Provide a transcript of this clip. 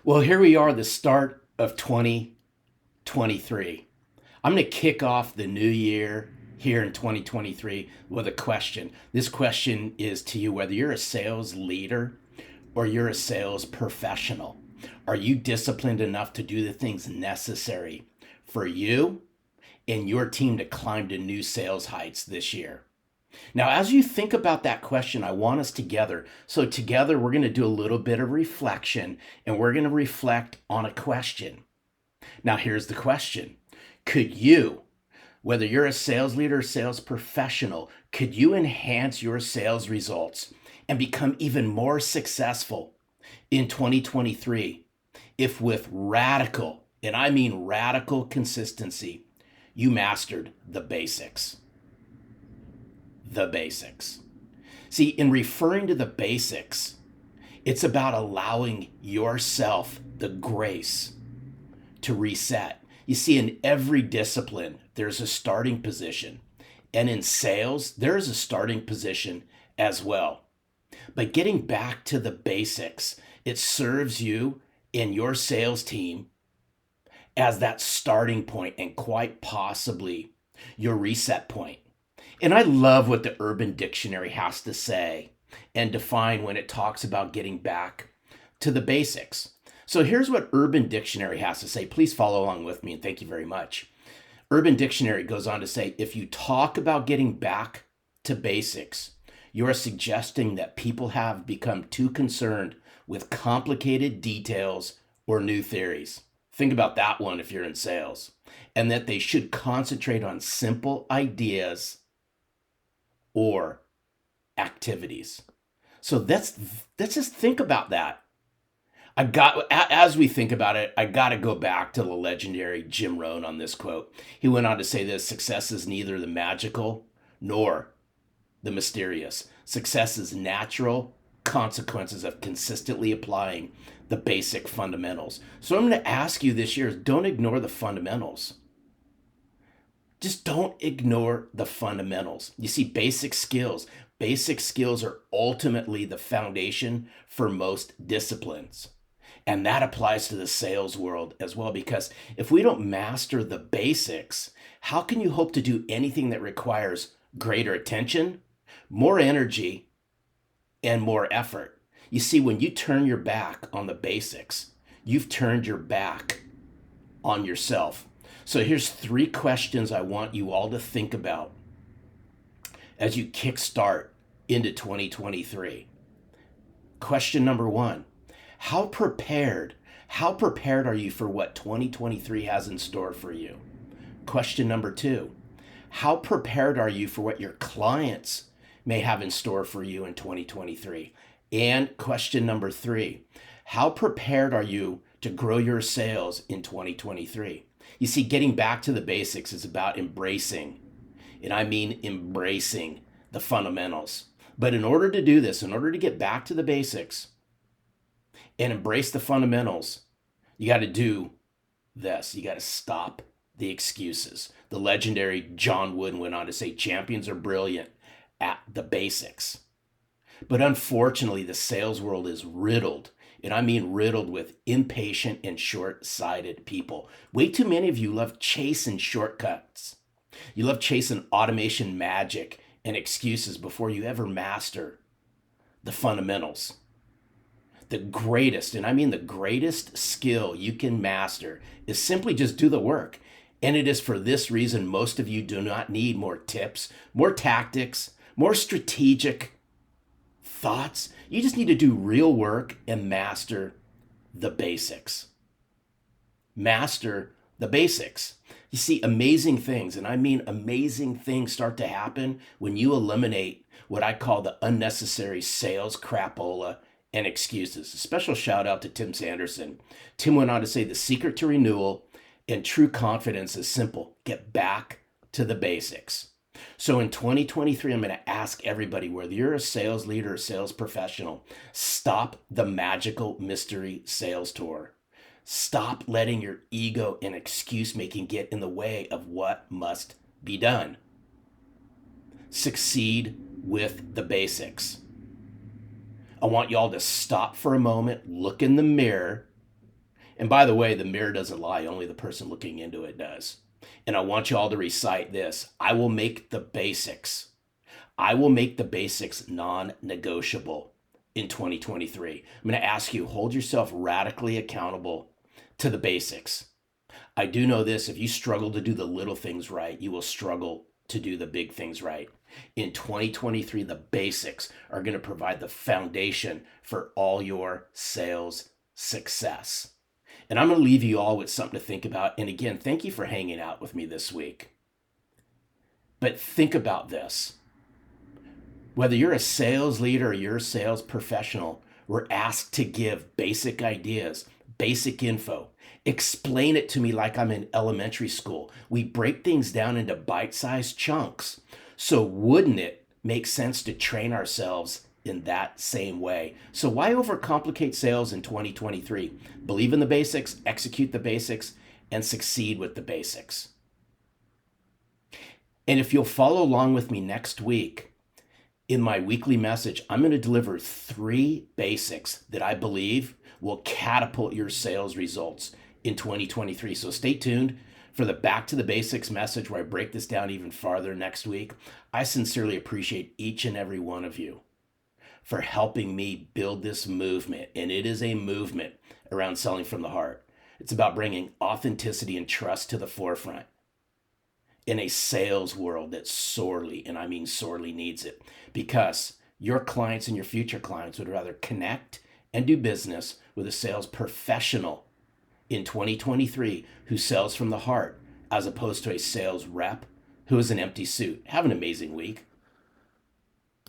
Well, here we are, the start of 2023. I'm going to kick off the new year here in 2023 with a question. This question is to you whether you're a sales leader or you're a sales professional. Are you disciplined enough to do the things necessary for you and your team to climb to new sales heights this year? Now, as you think about that question, I want us together. So, together, we're going to do a little bit of reflection and we're going to reflect on a question. Now, here's the question. Could you, whether you're a sales leader or sales professional, could you enhance your sales results and become even more successful in 2023 if with radical, and I mean radical consistency, you mastered the basics? The basics. See, in referring to the basics, it's about allowing yourself the grace to reset. You see, in every discipline, there's a starting position. And in sales, there's a starting position as well. But getting back to the basics, it serves you and your sales team as that starting point and quite possibly your reset point. And I love what the Urban Dictionary has to say and define when it talks about getting back to the basics. So here's what Urban Dictionary has to say. Please follow along with me and thank you very much. Urban Dictionary goes on to say, if you talk about getting back to basics, you are suggesting that people have become too concerned with complicated details or new theories. Think about that one if you're in sales. And that they should concentrate on simple ideas or activities. So let's just think about that. As we think about it, I got to go back to the legendary Jim Rohn on this quote. He went on to say this: success is neither the magical nor the mysterious. Success is natural consequences of consistently applying the basic fundamentals. So I'm going to ask you this year, don't ignore the fundamentals. Just don't ignore the fundamentals. You see, basic skills are ultimately the foundation for most disciplines. And that applies to the sales world as well, because if we don't master the basics, how can you hope to do anything that requires greater attention, more energy, and more effort? You see, when you turn your back on the basics, you've turned your back on yourself. So here's 3 questions I want you all to think about as you kickstart into 2023. Question number 1, how prepared are you for what 2023 has in store for you? Question number 2, how prepared are you for what your clients may have in store for you in 2023? And question number 3, how prepared are you to grow your sales in 2023? You see, getting back to the basics is about embracing, and I mean embracing the fundamentals. But in order to do this, in order to get back to the basics and embrace the fundamentals, you got to do this. You got to stop the excuses. The legendary John Wooden went on to say, champions are brilliant at the basics. But unfortunately, the sales world is riddled, and I mean riddled, with impatient and short-sighted people. Way too many of you love chasing shortcuts. You love chasing automation magic and excuses before you ever master the fundamentals. The greatest, and I mean the greatest skill you can master is simply just do the work. And it is for this reason most of you do not need more tips, more tactics, more strategic thoughts. You just need to do real work and master the basics. Master the basics. You see, amazing things, and I mean amazing things, start to happen when you eliminate what I call the unnecessary sales crapola and excuses. A special shout out to Tim Sanderson. Tim went on to say the secret to renewal and true confidence is simple: get back to the basics. So in 2023, I'm going to ask everybody, whether you're a sales leader or sales professional, stop the magical mystery sales tour. Stop letting your ego and excuse making get in the way of what must be done. Succeed with the basics. I want y'all to stop for a moment, look in the mirror, And by the way, the mirror doesn't lie, only the person looking into it does. And I want you all to recite this. I will make the basics. I will make the basics non-negotiable in 2023. I'm going to ask you, hold yourself radically accountable to the basics. I do know this, if you struggle to do the little things right, you will struggle to do the big things right. In 2023, the basics are going to provide the foundation for all your sales success. And I'm going to leave you all with something to think about. And again, thank you for hanging out with me this week. But think about this. Whether you're a sales leader or you're a sales professional, we're asked to give basic ideas, basic info. Explain it to me like I'm in elementary school. We break things down into bite-sized chunks. So wouldn't it make sense to train ourselves in that same way? So why overcomplicate sales in 2023? Believe in the basics, execute the basics, and succeed with the basics. And if you'll follow along with me next week, in my weekly message, I'm going to deliver 3 basics that I believe will catapult your sales results in 2023. So stay tuned for the Back to the Basics message where I break this down even farther next week. I sincerely appreciate each and every one of you for helping me build this movement. And it is a movement around selling from the heart. It's about bringing authenticity and trust to the forefront in a sales world that sorely, and I mean sorely, needs it, because your clients and your future clients would rather connect and do business with a sales professional in 2023 who sells from the heart as opposed to a sales rep who is an empty suit. Have an amazing week.